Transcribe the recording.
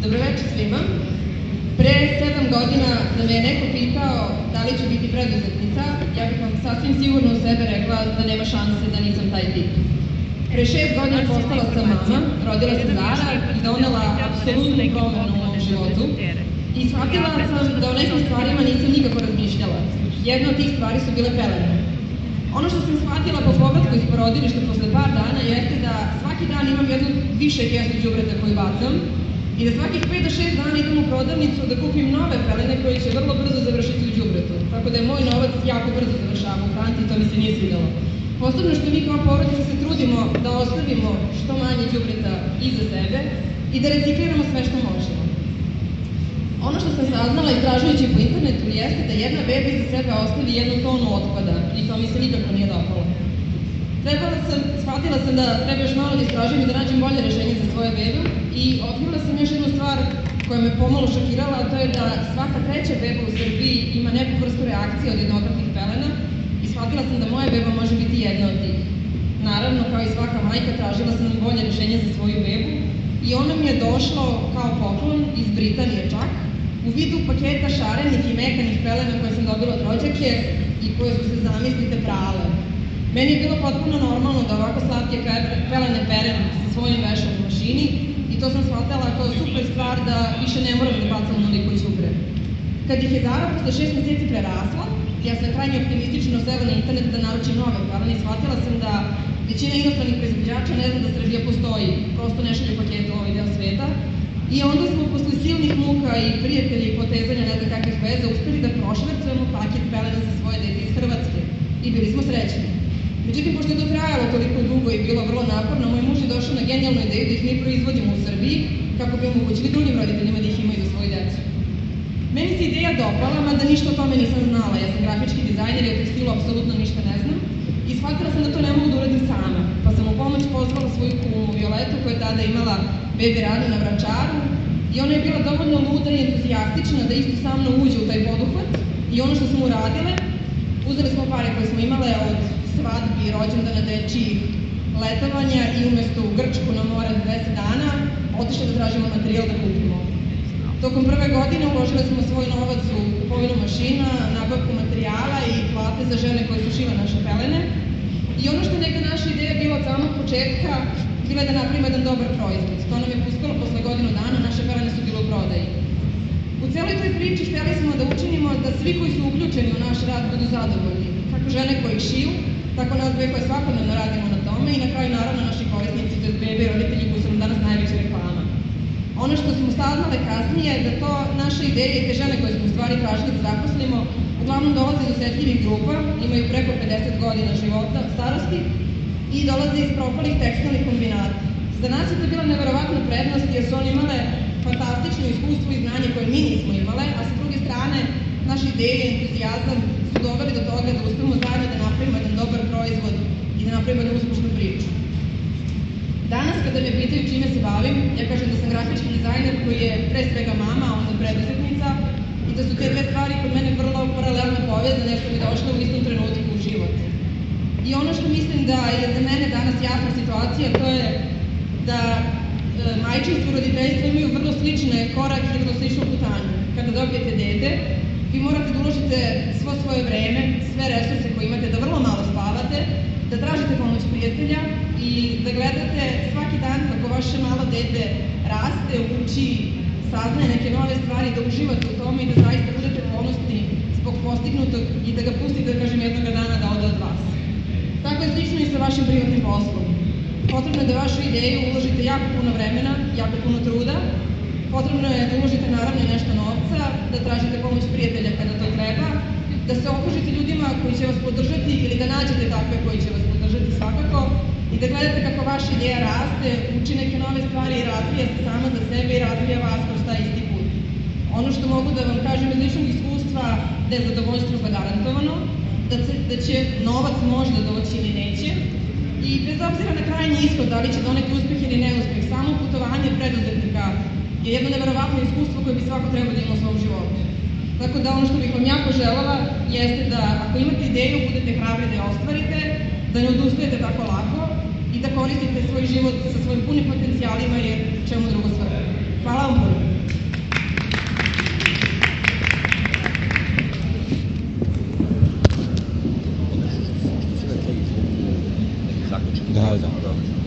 Dobroveče svima. Pre 7 godina da me je neko pitao da li ću biti preduzetnica, ja bih vam sasvim sigurno u sebe rekla da nema šanse da nisam taj tip. Pre 6 godina postala sam mama, rodila sam Zara i donela apsolutnu promenu u mom životu i shvatila sam da o nekim stvarima nisam nikako razmišljala. Jedna od tih stvari su bile pelene. Ono što sam shvatila po povratku iz porodilišta posle par dana jeste da svaki dan imam jednu više kesu đubreta koju bacam i da svakih 5 do 6 dana idem u prodavnicu da kupim nove pelene koje će vrlo brzo završiti u đubretu. Tako da je moj novac jako brzo završava u kanti i to mi se nije svidelo. Posebno što mi kao porodica se trudimo da ostavimo što manje đubreta iza sebe i da recikliramo sve što možemo. Ono što sam saznala istražujući po internetu jeste da jedna beba iza sebe ostavi 1 tonu otpada i to mi se nikako nije dopalo. Shvatila sam da treba još malo da istražujem i da nađem bolje rešenje za svoje bebe i otkrila sam još jednu stvar koja me pomalo šokirala, a to je da svaka 3. beba u Srbiji ima neku vrstu reakcije od jednokratnih pelena i shvatila sam da moja beba može biti jedna od tih. Naravno, kao i svaka majka, tražila sam bolje rešenje za svoju bebu i ono mi je došlo kao poklon iz Britanije čak, u vidu paketa šarenih i mekanih pelena koje sam dobila od rođake i koje su se, zamislite, prale. Meni je bilo potpuno normalno da ovako slatke pelene perem sa svojim vešom u mašini i to sam shvatala kao super stvar da više ne moram da bacam onoliko đubre. Kad ih je Zara posle 6 meseci prerasla, ja sam krajnje optimistično sela na internet da naručim nove pelene i shvatila sam da većina inostranih proizvođača ne zna da Srbija postoji, prosto ne šalju pakete u ovaj deo sveta. I onda smo posle silnih muka i prijatelja i potezanja ne znam kakvih veza uspeli da prošvercujemo paket pelena za svoje dete iz Hrvatske i bili smo srećni. Međutim, pošto je to trajalo toliko dugo i bilo vrlo naporno, moj muž je došao na genijalnu ideju da ih mi proizvodimo u Srbiji kako bi omogućili drugim roditeljima da ih imaju za svoju decu. Meni se ideja dopala, mada ništa o tome nisam znala. Ja sam grafički dizajner i o tekstilu apsolutno ništa ne znam i shvatila sam da to ne mogu da uradim sama, pa sam u pomoć pozvala svoju kumu Violetu koja je tada imala bebi radnju na Vračaru i ona je bila dovoljno luda i entuzijastična da isto sa mnom uđe u taj poduhvat i ono što smo uradile, uzeli smo pare koje smo imale od svadbi, rođendana, dečijih, letovanja i umesto u Grčku na more 10 dana otišli da tražimo materijal da kupimo. Tokom prve godine uložile smo svoj novac u kupovinu mašina, nabavku materijala i plate za žene koje su šile naše pelene. I ono što je neka naša ideja bila od samog početka, bila je da napravimo jedan dobar proizvod. To nam je puskalo posle godinu dana, naše pelene su bile u prodaji. U celoj toj priči hteli smo da učinimo da svi koji su uključeni u naš rad budu zadovoljni. Kako žene koje ih šiju, tako nas dve koje svakodnevno radimo na tome i na kraju naravno naši korisnici, to je bebe i roditelji koji su nam danas najveća reklama. Ono što smo saznale kasnije je da to naša ideja i te žene koje smo u stvari tražili da zaposlimo uglavnom dolaze iz osetljivih grupa, imaju preko 50 godina života, starosti i dolaze iz propalih tekstilnih kombinata. Za nas je to bila neverovatna prednost jer su one imale fantastično iskustvo i znanje koje mi nismo imale, a sa druge strane naše ideje i entuzijazam su doveli do toga da uspemo zajedno da napravimo jedan dobar proizvod i da napravimo jednu uspešnu priču. Danas kada me pitaju čime se bavim, ja kažem da sam grafički dizajner koji je pre svega mama, a onda preduzetnica i da su te dve stvari kod mene vrlo paralelno povezane jer su mi došle u istom trenutku u život. I ono što mislim da je za mene danas jasna situacija, to je da majčinstvo i roditeljstvo imaju vrlo slične korake i vrlo sličnu putanju. Kada dobijete dete, vi morate da uložite svo svoje vreme, sve resurse koje imate, da vrlo malo spavate, da tražite pomoć prijatelja i da gledate svaki dan kako vaše malo dete raste, uči, saznaje neke nove stvari, da uživate u tome i da zaista budete ponosni zbog postignutog i da ga pustite, da kažem, jednoga dana da ode od vas. Tako je slično i sa vašim privatnim poslom. Potrebno je da vašu ideju uložite jako puno vremena, jako puno truda, potrebno je da uložite naravno i nešto novca, da tražite pomoć prijatelja kada to treba, da se okružite ljudima koji će vas podržati ili da nađete takve koji će vas podržati svakako i da gledate kako vaša ideja raste, uči neke nove stvari i razvija se sama za sebe i razvija vas kroz taj isti put. Ono što mogu da vam kažem iz ličnog iskustva da je zadovoljstvo zagarantovano, da će novac možda doći ili neće i bez obzira na krajnji ishod, da li će doneti uspeh ili neuspeh, samo putovanje preduzetnika je jedno neverovatno iskustvo koje bi svako trebao da ima u svom životu. Tako da ono što bih vam jako želela jeste da ako imate ideju, budete hrabri da je ostvarite, da ne odustajete tako lako i da koristite svoj život sa svojim punim potencijalima jer čemu drugo svrhu. Hvala vam puno. Dobar dan.